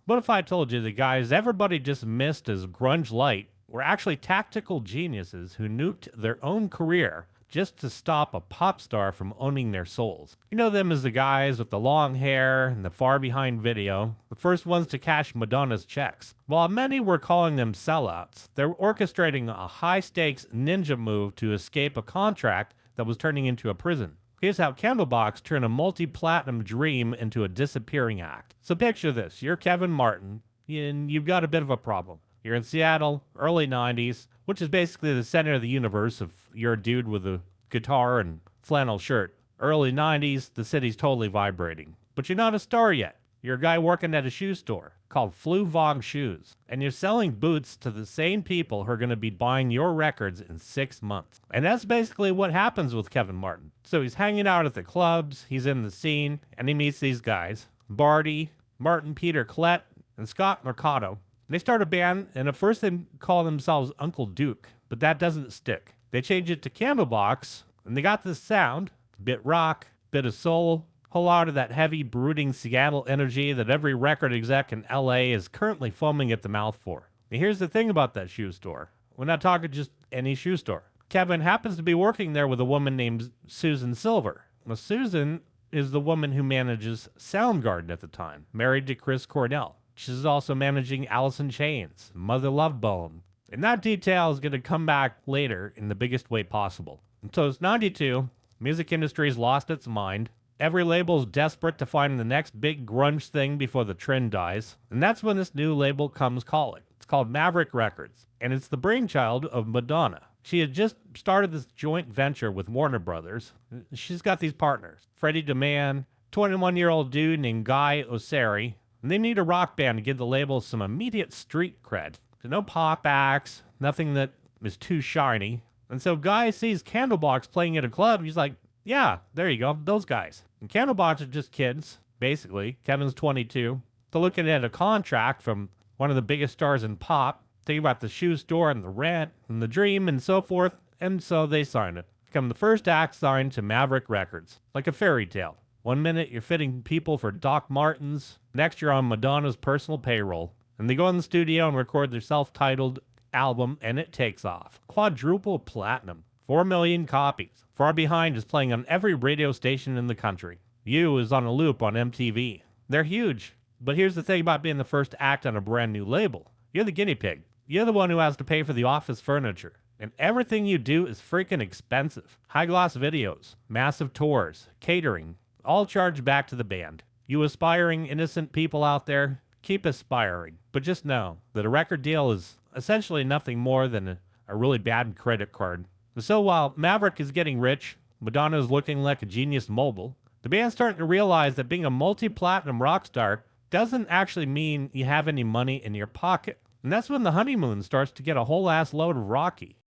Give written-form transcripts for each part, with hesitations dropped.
What if I told you the guys everybody just missed as grunge light were actually tactical geniuses who nuked their own career just to stop a pop star from owning their souls? You know them as the guys with the long hair and the far behind video, the first ones to cash Madonna's checks. While many were calling them sellouts, they're orchestrating a high stakes ninja move to escape a contract that was turning into a prison. Here's how Candlebox turned a multi-platinum dream into a disappearing act. So picture this. You're Kevin Martin, and you've got a bit of a problem. You're in Seattle, early 90s, which is basically the center of the universe if you're a dude with a guitar and flannel shirt. Early 90s, the city's totally vibrating. But you're not a star yet. You're a guy working at a shoe store called Flu Vogue Shoes, and you're selling boots to the same people who are going to be buying your records in 6 months. And that's basically what happens with Kevin Martin. So he's hanging out at the clubs, he's in the scene, and he meets these guys, Barty, Martin Peter Klett, and Scott Mercado. And they start a band, and at first they call themselves Uncle Duke, but that doesn't stick. They change it to Candlebox, and they got this sound, bit rock, bit of soul, whole lot of that heavy, brooding Seattle energy that every record exec in LA is currently foaming at the mouth for. And here's the thing about that shoe store. We're not talking just any shoe store. Kevin happens to be working there with a woman named Susan Silver. Now, Susan is the woman who manages Soundgarden at the time, married to Chris Cornell. She's also managing Alice in Chains, Mother Love Bone. And that detail is going to come back later in the biggest way possible. And so it's 92, music industry's lost its mind. Every label's desperate to find the next big grunge thing before the trend dies. And that's when this new label comes calling. It's called Maverick Records, and it's the brainchild of Madonna. She had just started this joint venture with Warner Brothers. She's got these partners, Freddie DeMann, 21-year-old dude named Guy Osseri, and they need a rock band to give the label some immediate street cred. So no pop acts, nothing that is too shiny. And so Guy sees Candlebox playing at a club, he's like, yeah, there you go, those guys. And Candlebox are just kids, basically. Kevin's 22. They're looking at a contract from one of the biggest stars in pop, thinking about the shoe store and the rent and the dream and so forth, and so they sign it. Become the first act signed to Maverick Records, like a fairy tale. One minute you're fitting people for Doc Martens, next you're on Madonna's personal payroll. And they go in the studio and record their self-titled album, and it takes off. Quadruple platinum. 4 million copies. Far Behind is playing on every radio station in the country. You is on a loop on MTV. They're huge. But here's the thing about being the first act on a brand new label. You're the guinea pig. You're the one who has to pay for the office furniture. And everything you do is freaking expensive. High-gloss videos, massive tours, catering, all charged back to the band. You aspiring, innocent people out there, keep aspiring. But just know that a record deal is essentially nothing more than a really bad credit card. So while Maverick is getting rich, Madonna is looking like a genius mogul, the band's starting to realize that being a multi-platinum rock star doesn't actually mean you have any money in your pocket. And that's when the honeymoon starts to get a whole ass load of rocky.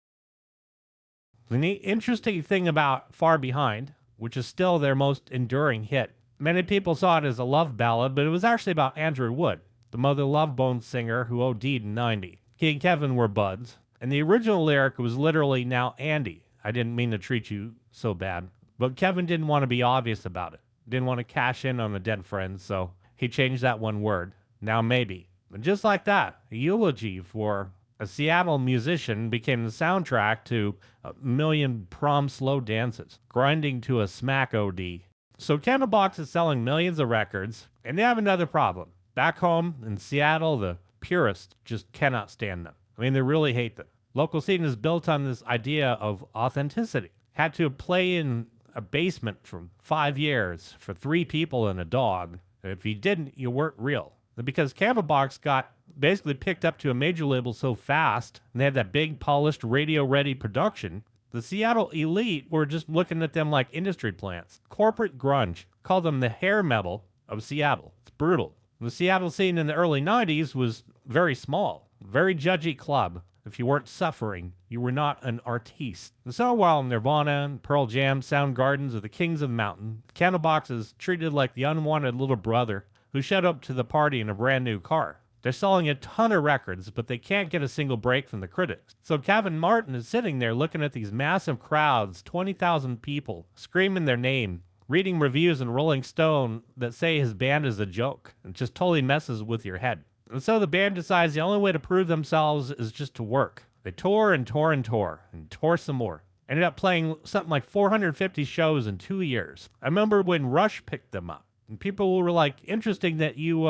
The interesting thing about Far Behind, which is still their most enduring hit, many people saw it as a love ballad, but it was actually about Andrew Wood, the Mother Love Bone singer who OD'd in 90. He and Kevin were buds. And the original lyric was literally, now Andy, I didn't mean to treat you so bad. But Kevin didn't want to be obvious about it. Didn't want to cash in on a dead friend, so he changed that one word. Now maybe. And just like that, a eulogy for a Seattle musician became the soundtrack to a million prom slow dances, grinding to a smack OD. So Candlebox is selling millions of records, and they have another problem. Back home in Seattle, the purists just cannot stand them. I mean, they really hate them. Local scene is built on this idea of authenticity. Had to play in a basement for 5 years for 3 people and a dog. If you didn't, you weren't real. Because Candlebox got basically picked up to a major label so fast, and they had that big, polished, radio-ready production, the Seattle elite were just looking at them like industry plants. Corporate grunge called them the hair metal of Seattle. It's brutal. The Seattle scene in the early 90s was very small. Very judgy club. If you weren't suffering, you were not an artiste. And so while Nirvana, Pearl Jam, Soundgardens are the kings of the mountain, Candlebox is treated like the unwanted little brother who showed up to the party in a brand new car. They're selling a ton of records, but they can't get a single break from the critics. So Kevin Martin is sitting there looking at these massive crowds, 20,000 people, screaming their name, reading reviews in Rolling Stone that say his band is a joke and just totally messes with your head. And so the band decides the only way to prove themselves is just to work. They tore and tore and tore and tore some more. Ended up playing something like 450 shows in 2 years. I remember when Rush picked them up, and people were like, interesting that you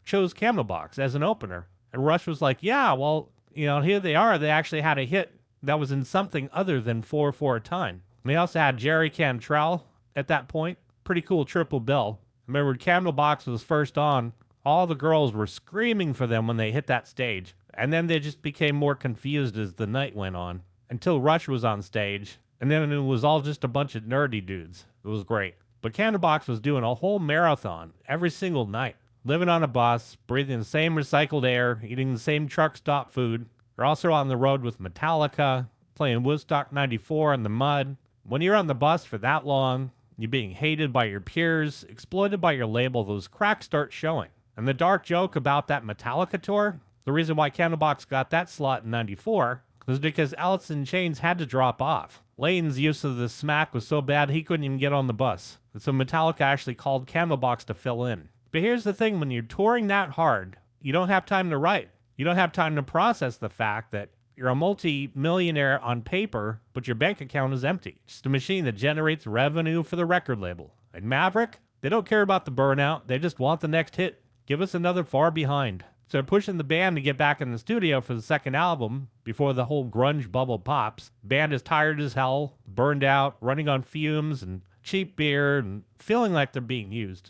chose Candlebox as an opener. And Rush was like, yeah, well, here they are. They actually had a hit that was in something other than 4/4 time. And they also had Jerry Cantrell at that point. Pretty cool triple bill. I remember when Candlebox was first on, all the girls were screaming for them when they hit that stage. And then they just became more confused as the night went on. Until Rush was on stage, and then it was all just a bunch of nerdy dudes. It was great. But Candlebox was doing a whole marathon every single night. Living on a bus, breathing the same recycled air, eating the same truck stop food. They're also on the road with Metallica, playing Woodstock 94 in the mud. When you're on the bus for that long, you're being hated by your peers, exploited by your label, those cracks start showing. And the dark joke about that Metallica tour, the reason why Candlebox got that slot in 94 was because Alice in Chains had to drop off. Lane's use of the smack was so bad he couldn't even get on the bus. And so Metallica actually called Candlebox to fill in. But here's the thing, when you're touring that hard, you don't have time to write. You don't have time to process the fact that you're a multi-millionaire on paper, but your bank account is empty. Just a machine that generates revenue for the record label. And Maverick, they don't care about the burnout. They just want the next hit. Give us another Far Behind. So they're pushing the band to get back in the studio for the second album before the whole grunge bubble pops. Band is tired as hell, burned out, running on fumes and cheap beer and feeling like they're being used.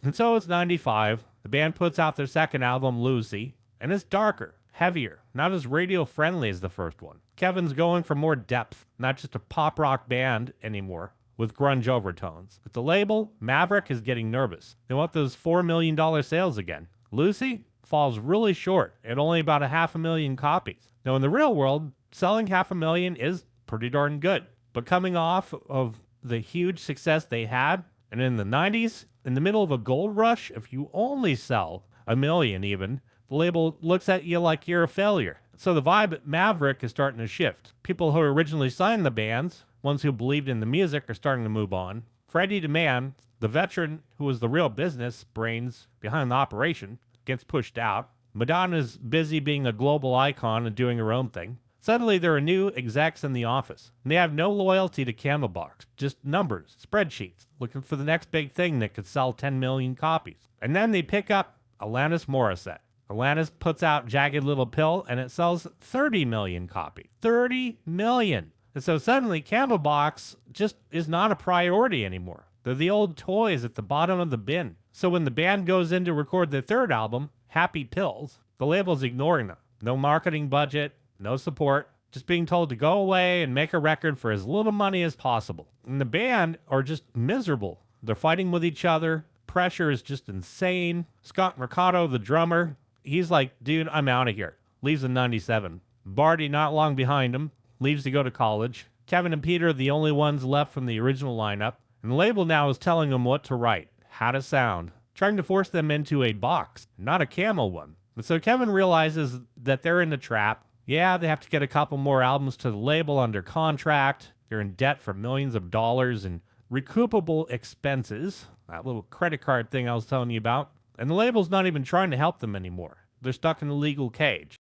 And so it's 95. The band puts out their second album, Lucy, and it's darker, heavier, not as radio friendly as the first one. Kevin's going for more depth, not just a pop rock band anymore with grunge overtones. At the label, Maverick is getting nervous. They want those $4 million sales again. Lucy falls really short at only about 500,000 copies. Now, in the real world, selling 500,000 is pretty darn good. But coming off of the huge success they had, and in the 90s, in the middle of a gold rush, if you only sell 1 million even, the label looks at you like you're a failure. So the vibe at Maverick is starting to shift. People who originally signed the bands, ones who believed in the music, are starting to move on. Freddie DeMann, the veteran who was the real business brains behind the operation, gets pushed out. Madonna's busy being a global icon and doing her own thing. Suddenly there are new execs in the office, and they have no loyalty to Candlebox, just numbers, spreadsheets, looking for the next big thing that could sell 10 million copies. And then they pick up Alanis Morissette. Alanis puts out Jagged Little Pill, and it sells 30 million copies. 30 million! And so suddenly Candlebox just is not a priority anymore. They're the old toys at the bottom of the bin. So when the band goes in to record their third album, Happy Pills, the label's ignoring them. No marketing budget, no support, just being told to go away and make a record for as little money as possible. And the band are just miserable. They're fighting with each other. Pressure is just insane. Scott Mercado, the drummer, he's like, dude, I'm out of here. Leaves in 97. Barty, not long behind him, leaves to go to college. Kevin and Peter are the only ones left from the original lineup. And the label now is telling them what to write, how to sound, trying to force them into a box, not a camel one. And so Kevin realizes that they're in the trap. Yeah, they have to get a couple more albums to the label under contract. They're in debt for millions of dollars in recoupable expenses, that little credit card thing I was telling you about. And the label's not even trying to help them anymore. They're stuck in a legal cage.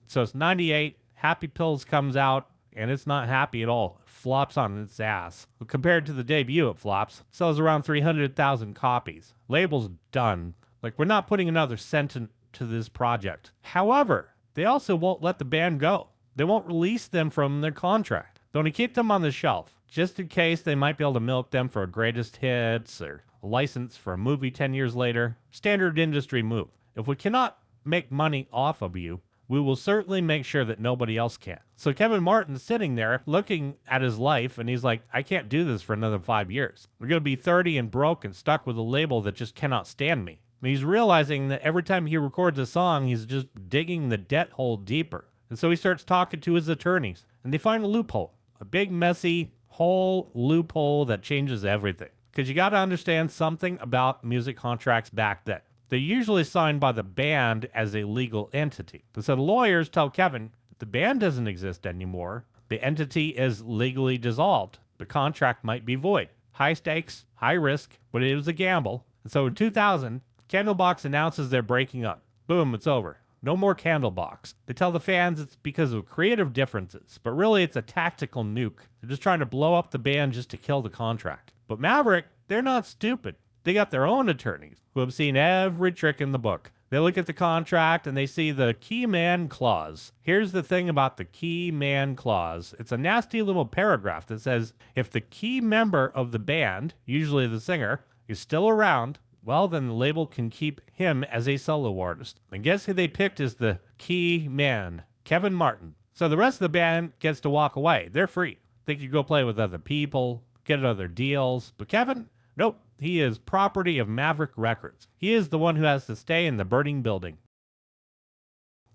So it's 98, Happy Pills comes out, and it's not happy at all. It flops on its ass. But compared to the debut, it flops. It sells around 300,000 copies. Label's done. Like, we're not putting another cent into this project. However, they also won't let the band go. They won't release them from their contract. They only keep them on the shelf, just in case they might be able to milk them for a greatest hits or a license for a movie 10 years later. Standard industry move. If we cannot make money off of you, we will certainly make sure that nobody else can. So Kevin Martin's sitting there looking at his life, and he's like, I can't do this for another 5 years. We're going to be 30 and broke and stuck with a label that just cannot stand me. And he's realizing that every time he records a song, he's just digging the debt hole deeper. And so he starts talking to his attorneys, and they find a loophole. A big, messy, whole loophole that changes everything. Because you got to understand something about music contracts back then. They're usually signed by the band as a legal entity. So the lawyers tell Kevin, the band doesn't exist anymore. The entity is legally dissolved. the contract might be void. High stakes, high risk, but it was a gamble. And so in 2000, Candlebox announces they're breaking up. Boom, it's over. No more Candlebox. They tell the fans it's because of creative differences, but really it's a tactical nuke. They're just trying to blow up the band just to kill the contract. But Maverick, they're not stupid. They got their own attorneys who have seen every trick in the book. They look at the contract and they see the key man clause. Here's the thing about the key man clause. It's a nasty little paragraph that says if the key member of the band, usually the singer, is still around, well, then the label can keep him as a solo artist. And guess who they picked as the key man? Kevin Martin. So the rest of the band gets to walk away. They're free. They could go play with other people, get other deals. But Kevin, nope. He is property of Maverick Records. He is the one who has to stay in the burning building.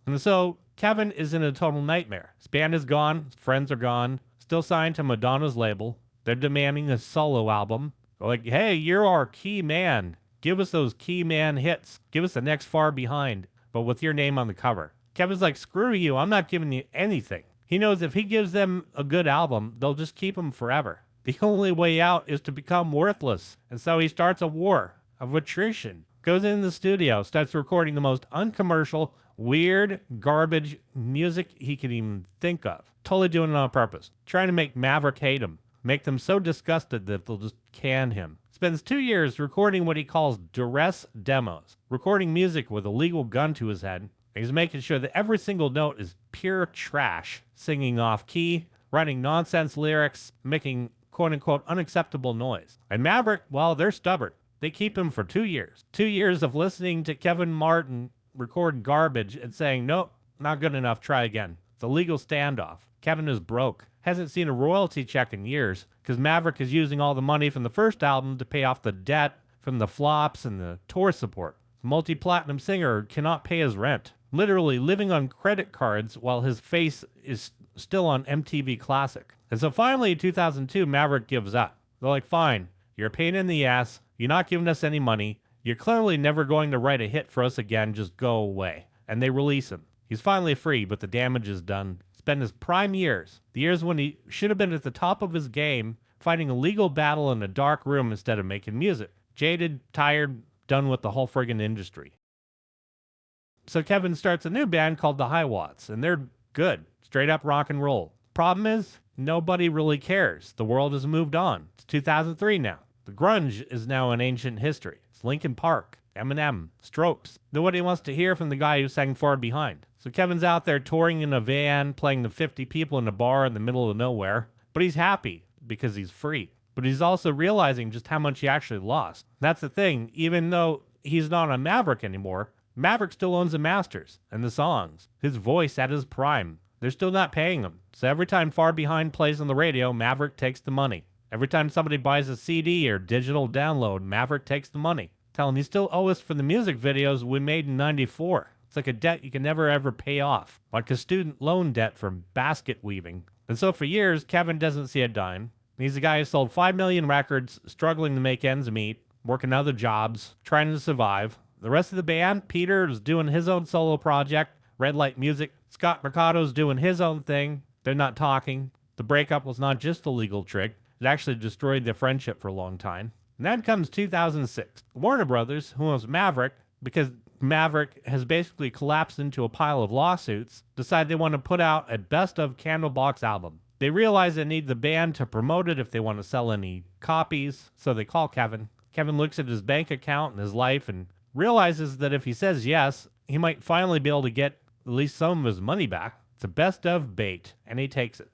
And so Kevin is in a total nightmare. His band is gone. His friends are gone. Still signed to Madonna's label. They're demanding a solo album. They're like, hey, you're our key man. Give us those key man hits. Give us the next Far Behind, but with your name on the cover. Kevin's like, screw you. I'm not giving you anything. He knows if he gives them a good album, they'll just keep him forever. The only way out is to become worthless. And so he starts a war of attrition. Goes in the studio, starts recording the most uncommercial, weird, garbage music he can even think of. Totally doing it on purpose. Trying to make Maverick hate him. Make them so disgusted that they'll just can him. Spends 2 years recording what he calls duress demos. Recording music with a legal gun to his head. And he's making sure that every single note is pure trash. Singing off key, writing nonsense lyrics, making quote-unquote unacceptable noise. And Maverick, well, they're stubborn. They keep him for 2 years. 2 years of listening to Kevin Martin record garbage and saying, nope, not good enough, try again. It's a legal standoff. Kevin is broke. Hasn't seen a royalty check in years because Maverick is using all the money from the first album to pay off the debt from the flops and the tour support. The multi-platinum singer cannot pay his rent. Literally living on credit cards while his face is still on MTV Classic. And so finally in 2002, Maverick gives up. They're like, fine, you're a pain in the ass. You're not giving us any money. You're clearly never going to write a hit for us again. Just go away. And they release him. He's finally free, but the damage is done. Spent his prime years, the years when he should have been at the top of his game, fighting a legal battle in a dark room instead of making music. Jaded, tired, done with the whole friggin' industry. So Kevin starts a new band called the High Watts, and they're good. Straight up rock and roll. Problem is, nobody really cares. The world has moved on. It's 2003 now. The grunge is now an ancient history. It's Linkin Park, Eminem, Strokes. Nobody wants to hear from the guy who sang Far Behind. So Kevin's out there touring in a van, playing to 50 people in a bar in the middle of nowhere. But he's happy because he's free. But he's also realizing just how much he actually lost. That's the thing. Even though he's not a Maverick anymore, Maverick still owns the masters and the songs. His voice at his prime. They're still not paying him. So every time Far Behind plays on the radio, Maverick takes the money. Every time somebody buys a CD or digital download, Maverick takes the money. Tell him you still owe us for the music videos we made in '94. It's like a debt you can never ever pay off. Like a student loan debt from basket weaving. And so for years, Kevin doesn't see a dime. He's a guy who sold 5 million records, struggling to make ends meet, working other jobs, trying to survive. The rest of the band, Peter is doing his own solo project, Red Light Music. Scott Mercado's doing his own thing. They're not talking. The breakup was not just a legal trick. It actually destroyed their friendship for a long time. And then comes 2006. Warner Brothers, who owns Maverick, because Maverick has basically collapsed into a pile of lawsuits, decide they want to put out a best of Candlebox album. They realize they need the band to promote it if they want to sell any copies, so they call Kevin. Kevin looks at his bank account and his life and realizes that if he says yes, he might finally be able to get at least some of his money back. It's a best of bait, and he takes it.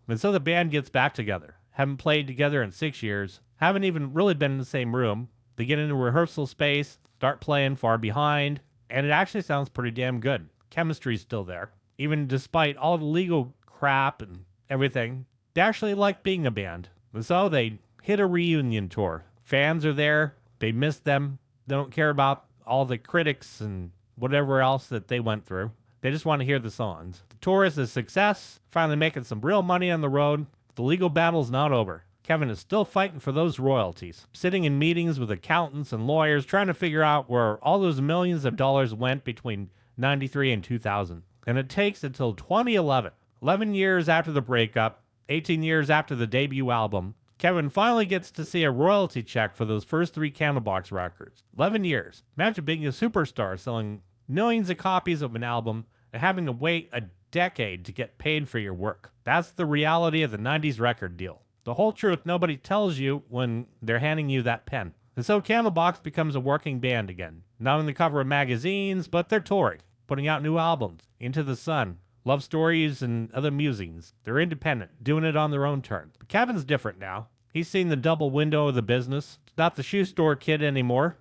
And so the band gets back together. Haven't played together in 6 years. Haven't even really been in the same room. They get into rehearsal space, start playing Far Behind, and it actually sounds pretty damn good. Chemistry's still there. Even despite all the legal crap and everything, they actually like being a band. And so they hit a reunion tour. Fans are there. They miss them. They don't care about all the critics and whatever else that they went through. They just want to hear the songs. The tour is a success, finally making some real money on the road. The legal battle's not over. Kevin is still fighting for those royalties, sitting in meetings with accountants and lawyers trying to figure out where all those millions of dollars went between 93 and 2000. And it takes until 2011, 11 years after the breakup, 18 years after the debut album, Kevin finally gets to see a royalty check for those first 3 Candlebox records. 11 years. Imagine being a superstar selling millions of copies of an album and having to wait a decade to get paid for your work. That's the reality of the 90s record deal. The whole truth nobody tells you when they're handing you that pen. And so Candlebox becomes a working band again. Not on the cover of magazines, but they're touring, putting out new albums, Into the Sun, Love Stories, and other musings. They're independent, doing it on their own terms. But Kevin's different now. He's seen the double window of the business. It's not the shoe store kid anymore.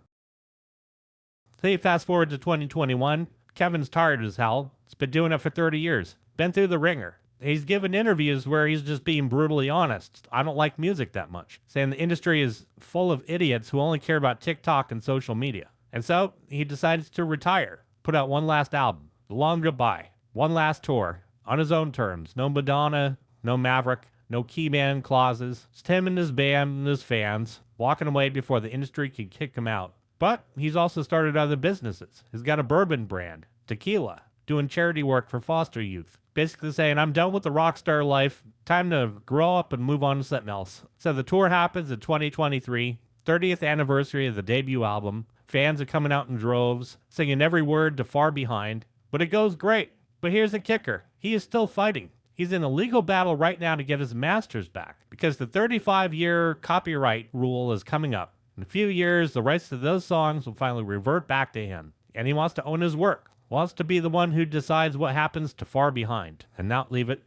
So you fast forward to 2021, Kevin's tired as hell. He's been doing it for 30 years. Been through the ringer. He's given interviews where he's just being brutally honest. I don't like music that much. Saying the industry is full of idiots who only care about TikTok and social media. And so he decides to retire. Put out one last album. The Long Goodbye. One last tour. On his own terms. No Madonna. No Maverick. No keyman clauses. It's him and his band and his fans. Walking away before the industry can kick him out. But he's also started other businesses. He's got a bourbon brand. Tequila. Doing charity work for foster youth. Basically saying, I'm done with the rock star life. Time to grow up and move on to something else. So the tour happens in 2023. 30th anniversary of the debut album. Fans are coming out in droves, singing every word to Far Behind. But it goes great. But here's the kicker. He is still fighting. He's in a legal battle right now to get his masters back. Because the 35-year copyright rule is coming up. In a few years, the rights to those songs will finally revert back to him. And he wants to own his work. Wants to be the one who decides what happens to Far Behind and not leave it,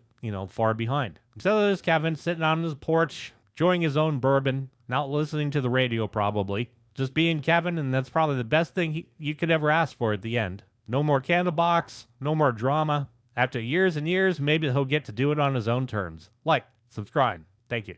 far behind. So there's Kevin sitting on his porch, enjoying his own bourbon, not listening to the radio probably. Just being Kevin, and that's probably the best thing you could ever ask for at the end. No more Candlebox, no more drama. After years and years, maybe he'll get to do it on his own terms. Like, subscribe. Thank you.